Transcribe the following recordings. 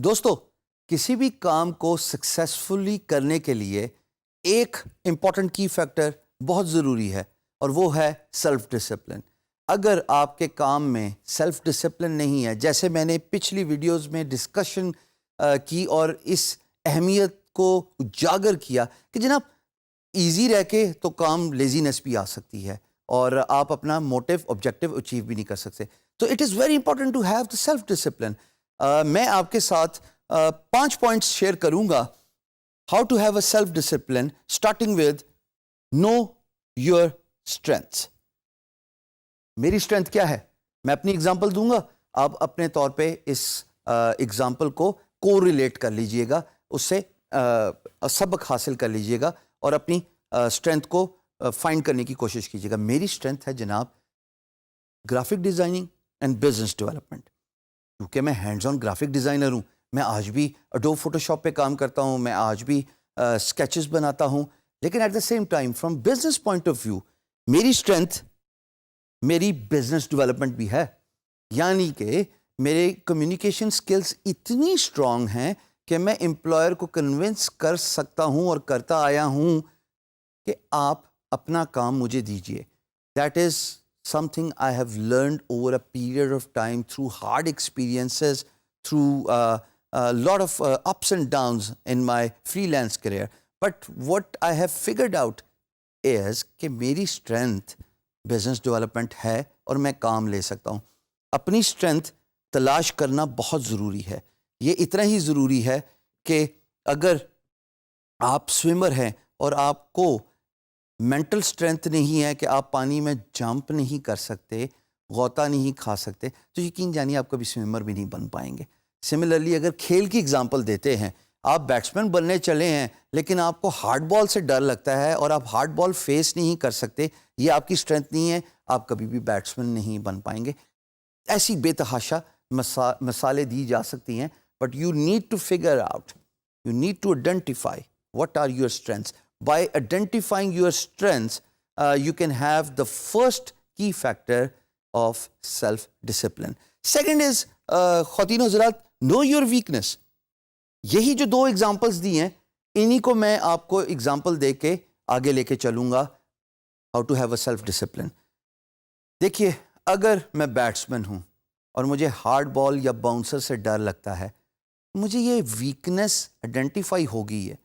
دوستو کسی بھی کام کو سکسیسفلی کرنے کے لیے ایک امپورٹنٹ کی فیکٹر بہت ضروری ہے اور وہ ہے سیلف ڈسپلن. اگر آپ کے کام میں سیلف ڈسپلن نہیں ہے، جیسے میں نے پچھلی ویڈیوز میں ڈسکشن کی اور اس اہمیت کو اجاگر کیا کہ جناب ایزی رہ کے تو کام لیزینس بھی آ سکتی ہے اور آپ اپنا موٹیو آبجیکٹیو اچیو بھی نہیں کر سکتے. تو it is very important to have the self discipline. میں آپ کے ساتھ 5 پوائنٹس شیئر کروں گا how to have a self discipline, starting with know your strengths. میری اسٹرینتھ کیا ہے؟ میں اپنی اگزامپل دوں گا، آپ اپنے طور پہ اس اگزامپل کو کو ریلیٹ کر لیجئے گا، اس سے سبق حاصل کر لیجئے گا اور اپنی اسٹرینتھ کو فائنڈ کرنے کی کوشش کیجئے گا. میری اسٹرینتھ ہے جناب graphic designing and business development. کیونکہ میں ہینڈز آن گرافک ڈیزائنر ہوں، میں آج بھی اڈوب فوٹو شاپ پہ کام کرتا ہوں، میں آج بھی اسکیچز بناتا ہوں، لیکن at the same time from business point of view میری اسٹرینتھ میری بزنس ڈیولپمنٹ بھی ہے. یعنی کہ میرے کمیونیکیشن سکلز اتنی اسٹرانگ ہیں کہ میں امپلائر کو کنونس کر سکتا ہوں اور کرتا آیا ہوں کہ آپ اپنا کام مجھے دیجئے. That is something I have learned over a period of time through hard experiences, through a lot of ups and downs in my freelance career. But what I have figured out is کہ میری strength business development ہے اور میں کام لے سکتا ہوں. اپنی strength تلاش کرنا بہت ضروری ہے. یہ اتنا ہی ضروری ہے کہ اگر آپ سوئمر ہیں اور آپ کو مینٹل اسٹرینتھ نہیں ہے کہ آپ پانی میں جمپ نہیں کر سکتے، غوطہ نہیں کھا سکتے، تو یقین جانیے آپ کبھی سوئمر بھی نہیں بن پائیں گے. سملرلی اگر کھیل کی اگزامپل دیتے ہیں، آپ بیٹسمین بننے چلے ہیں لیکن آپ کو ہارڈ بال سے ڈر لگتا ہے اور آپ ہارڈ بال فیس نہیں کر سکتے، یہ آپ کی اسٹرینتھ نہیں ہے، آپ کبھی بھی بیٹسمین نہیں بن پائیں گے. ایسی بے تحاشا مثالیں دی جا سکتی ہیں، but you need to figure out, you need to identify what are your strengths. By identifying your strengths, you can have the first key factor of self-discipline. Second is, خواتین حضرات, know your weakness. یہی جو 2 examples دی ہیں، انہی کو میں آپ کو example دے کے آگے لے کے چلوں گا how to have a self-discipline. دیکھیے، اگر میں بیٹسمین ہوں اور مجھے ہارڈ بال یا باؤنسر سے ڈر لگتا ہے، مجھے یہ ویکنس آئیڈینٹیفائی ہو گئی ہے.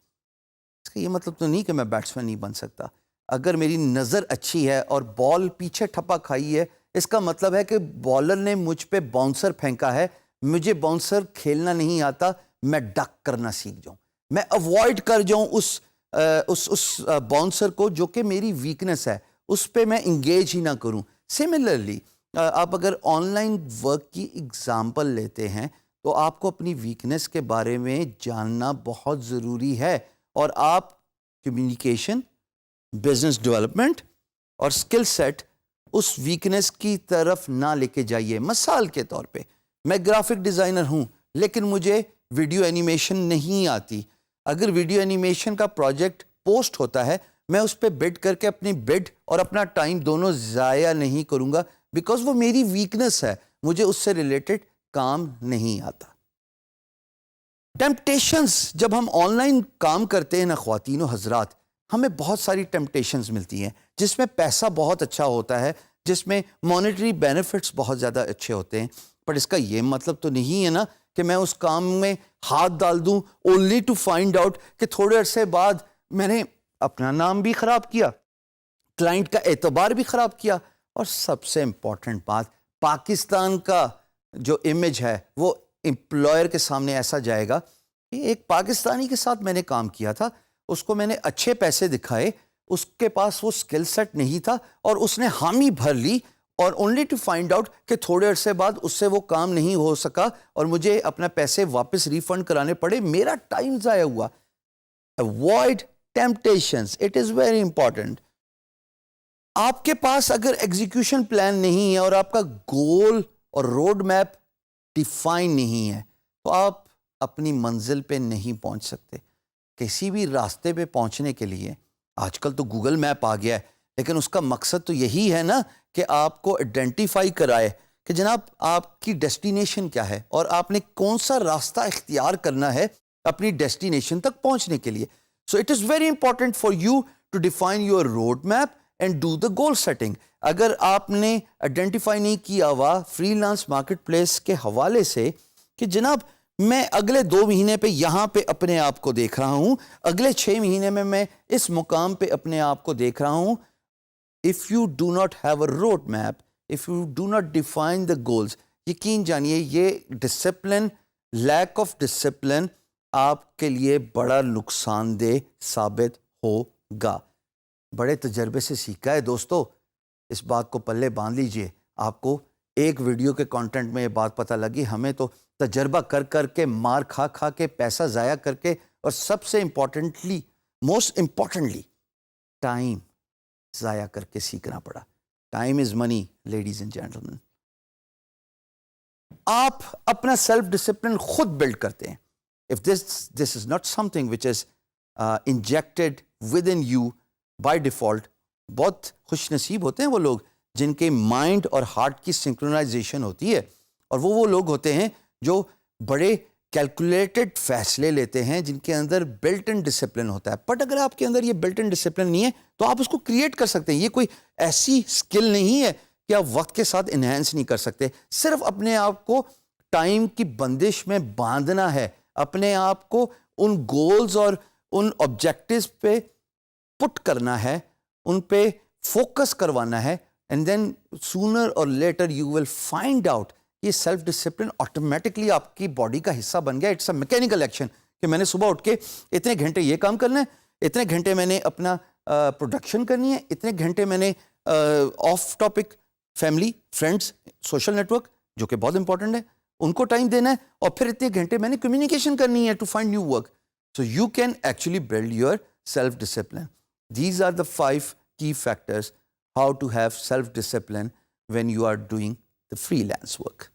اس کا یہ مطلب تو نہیں کہ میں بیٹسمین نہیں بن سکتا. اگر میری نظر اچھی ہے اور بال پیچھے ٹھپا کھائی ہے، اس کا مطلب ہے کہ بالر نے مجھ پہ باؤنسر پھینکا ہے، مجھے باؤنسر کھیلنا نہیں آتا، میں ڈک کرنا سیکھ جاؤں، میں اوائڈ کر جاؤں اس باؤنسر کو جو کہ میری ویکنس ہے، اس پہ میں انگیج ہی نہ کروں. سملرلی آپ اگر آن لائن ورک کی اگزامپل لیتے ہیں تو آپ کو اپنی ویکنس کے بارے میں جاننا بہت ضروری ہے، اور آپ کمیونیکیشن، بزنس ڈیولپمنٹ اور اسکل سیٹ اس ویکنس کی طرف نہ لے کے جائیے. مثال کے طور پہ میں گرافک ڈیزائنر ہوں لیکن مجھے ویڈیو اینیمیشن نہیں آتی. اگر ویڈیو اینیمیشن کا پروجیکٹ پوسٹ ہوتا ہے، میں اس پہ بڈ کر کے اپنی بڈ اور اپنا ٹائم دونوں ضائع نہیں کروں گا، بیکاز وہ میری ویکنس ہے، مجھے اس سے ریلیٹڈ کام نہیں آتا. ٹیمپٹیشنز، جب ہم آن لائن کام کرتے ہیں نا خواتین و حضرات، ہمیں بہت ساری ٹیمپٹیشنز ملتی ہیں جس میں پیسہ بہت اچھا ہوتا ہے، جس میں مانیٹری بینیفٹس بہت زیادہ اچھے ہوتے ہیں. پر اس کا یہ مطلب تو نہیں ہے نا کہ میں اس کام میں ہاتھ ڈال دوں اونلی ٹو فائنڈ آؤٹ کہ تھوڑے عرصے بعد میں نے اپنا نام بھی خراب کیا، کلائنٹ کا اعتبار بھی خراب کیا، اور سب سے امپورٹنٹ بات، پاکستان کا جو امیج ہے وہ امپلائر کے سامنے ایسا جائے گا کہ ایک پاکستانی کے ساتھ میں نے کام کیا تھا، اس کو میں نے اچھے پیسے دکھائے، اس کے پاس وہ سکل سیٹ نہیں تھا اور اس نے حامی بھر لی، اور اونلی ٹو فائنڈ آؤٹ کہ تھوڑے عرصے بعد اس سے وہ کام نہیں ہو سکا اور مجھے اپنا پیسے واپس ریفنڈ کرانے پڑے، میرا ٹائم ضائع ہوا. Avoid temptations. It is very important. آپ کے پاس اگر ایگزیکیوشن پلان نہیں ہے اور آپ کا گول اور روڈ میپ ڈیفائن نہیں ہے تو آپ اپنی منزل پہ نہیں پہنچ سکتے. کسی بھی راستے پہ پہنچنے کے لیے آج کل تو گوگل میپ آ گیا ہے، لیکن اس کا مقصد تو یہی ہے نا کہ آپ کو آئیڈینٹیفائی کرائے کہ جناب آپ کی ڈیسٹینیشن کیا ہے اور آپ نے کون سا راستہ اختیار کرنا ہے اپنی ڈیسٹینیشن تک پہنچنے کے لیے. So it is very important for you to define your road map and do the goal setting. اگر آپ نے آئیڈینٹیفائی نہیں کیا ہوا فری لانس مارکیٹ پلیس کے حوالے سے کہ جناب میں اگلے 2 مہینے پہ یہاں پہ اپنے آپ کو دیکھ رہا ہوں, اگلے 6 مہینے میں اس مقام پہ اپنے آپ کو دیکھ رہا ہوں, if you do not have a road map, if you do not define the goals, یقین جانیے یہ ڈسپلن, لیک آف ڈسپلن آپ کے لیے بڑا نقصان دہ ثابت ہوگا. بڑے تجربے سے سیکھا ہے دوستو, اس بات کو پلے باندھ لیجئے. آپ کو ایک ویڈیو کے کانٹینٹ میں یہ بات پتہ لگی, ہمیں تو تجربہ کر کے, مار کھا کے, پیسہ ضائع کر کے, اور سب سے امپورٹنٹلی, موسٹ امپورٹنٹلی, ٹائم ضائع کر کے سیکھنا پڑا. Time is money ladies and gentleman. آپ اپنا سیلف ڈسپلن خود بلڈ کرتے ہیں. If this is not something which is injected within you by default. بہت خوش نصیب ہوتے ہیں وہ لوگ جن کے مائنڈ اور ہارٹ کی سنکرونائزیشن ہوتی ہے, اور وہ لوگ ہوتے ہیں جو بڑے کیلکولیٹڈ فیصلے لیتے ہیں, جن کے اندر بلٹ ان ڈسپلن ہوتا ہے. بٹ اگر آپ کے اندر یہ بلٹ ان ڈسپلن نہیں ہے تو آپ اس کو کریٹ کر سکتے ہیں. یہ کوئی ایسی سکل نہیں ہے کہ آپ وقت کے ساتھ انہینس نہیں کر سکتے. صرف اپنے آپ کو ٹائم کی بندش میں باندھنا ہے, اپنے آپ کو ان گولز اور ان آبجیکٹیوز پہ پٹ کرنا ہے, ان پہ فوکس کروانا ہے, and then sooner or later you will find out یہ سیلف ڈسپلن آٹومیٹکلی آپ کی باڈی کا حصہ بن گیا. اٹس اے میکینیکل ایکشن کہ میں نے صبح اٹھ کے اتنے گھنٹے یہ کام کرنا ہے, اتنے گھنٹے میں نے اپنا پروڈکشن کرنی ہے, اتنے گھنٹے میں نے off topic family, friends, social network جو کہ بہت امپورٹنٹ ہے ان کو ٹائم دینا ہے, اور پھر اتنے گھنٹے میں نے کمیونیکیشن کرنی ہے to find new work. So you can actually build your self discipline. These are the 5 key factors how to have self-discipline when you are doing the freelance work.